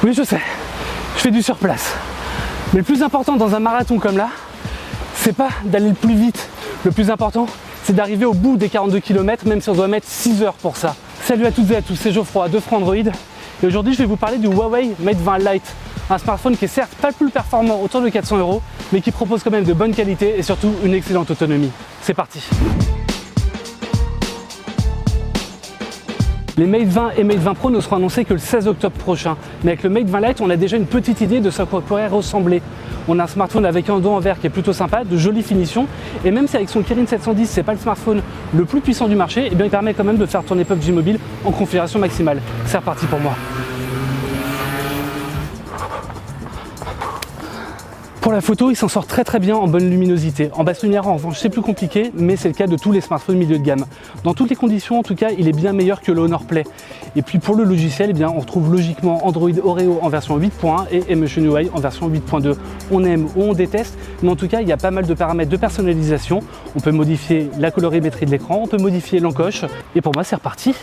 Oui, je sais, je fais du surplace. Mais le plus important dans un marathon comme là, c'est pas d'aller le plus vite. Le plus important, c'est d'arriver au bout des 42 km, même si on doit mettre 6 heures pour ça. Salut à toutes et à tous, c'est Geoffroy de Frandroid. Et aujourd'hui, je vais vous parler du Huawei Mate 20 Lite. Un smartphone qui est certes pas le plus performant autour de 400 €, mais qui propose quand même de bonne qualité et surtout une excellente autonomie. C'est parti. Les Mate 20 et Mate 20 Pro ne seront annoncés que le 16 octobre prochain. Mais avec le Mate 20 Lite, on a déjà une petite idée de ce à quoi pourrait ressembler. On a un smartphone avec un dos en verre qui est plutôt sympa, de jolie finition. Et même si avec son Kirin 710, c'est pas le smartphone le plus puissant du marché, eh bien il permet quand même de faire tourner PUBG Mobile en configuration maximale. C'est reparti pour moi. Pour la photo, il s'en sort très bien en bonne luminosité. En basse lumière, en revanche, c'est plus compliqué, mais c'est le cas de tous les smartphones milieu de gamme. Dans toutes les conditions, en tout cas, il est bien meilleur que le Honor Play. Et puis pour le logiciel, eh bien, on retrouve logiquement Android Oreo en version 8.1 et Emotion UI en version 8.2. On aime ou on déteste, mais en tout cas, il y a pas mal de paramètres de personnalisation. On peut modifier la colorimétrie de l'écran, on peut modifier l'encoche. Et pour moi, c'est reparti.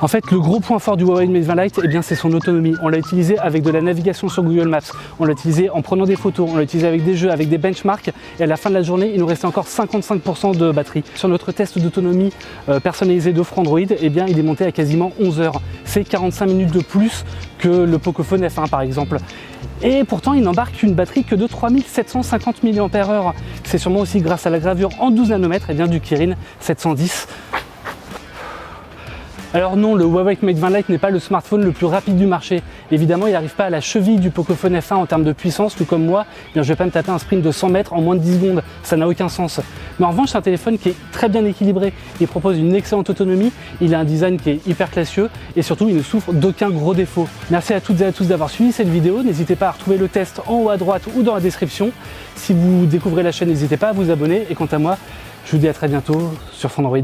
En fait, le gros point fort du Huawei Mate 20 Lite, eh bien, c'est son autonomie. On l'a utilisé avec de la navigation sur Google Maps, on l'a utilisé en prenant des photos, on l'a utilisé avec des jeux, avec des benchmarks, et à la fin de la journée, il nous restait encore 55% de batterie. Sur notre test d'autonomie personnalisé de Frandroid, eh bien, il est monté à quasiment 11 heures. C'est 45 minutes de plus que le Pocophone F1 par exemple. Et pourtant, il n'embarque une batterie que de 3750 mAh. C'est sûrement aussi grâce à la gravure en 12 nanomètres eh bien, du Kirin 710. Alors non, le Huawei Mate 20 Lite n'est pas le smartphone le plus rapide du marché. Évidemment, il n'arrive pas à la cheville du Pocophone F1 en termes de puissance, tout comme moi, eh bien, je ne vais pas me taper un sprint de 100 mètres en moins de 10 secondes, ça n'a aucun sens. Mais en revanche, c'est un téléphone qui est très bien équilibré, il propose une excellente autonomie, il a un design qui est hyper classieux et surtout, il ne souffre d'aucun gros défaut. Merci à toutes et à tous d'avoir suivi cette vidéo, n'hésitez pas à retrouver le test en haut à droite ou dans la description. Si vous découvrez la chaîne, n'hésitez pas à vous abonner et quant à moi, je vous dis à très bientôt sur Frandroid.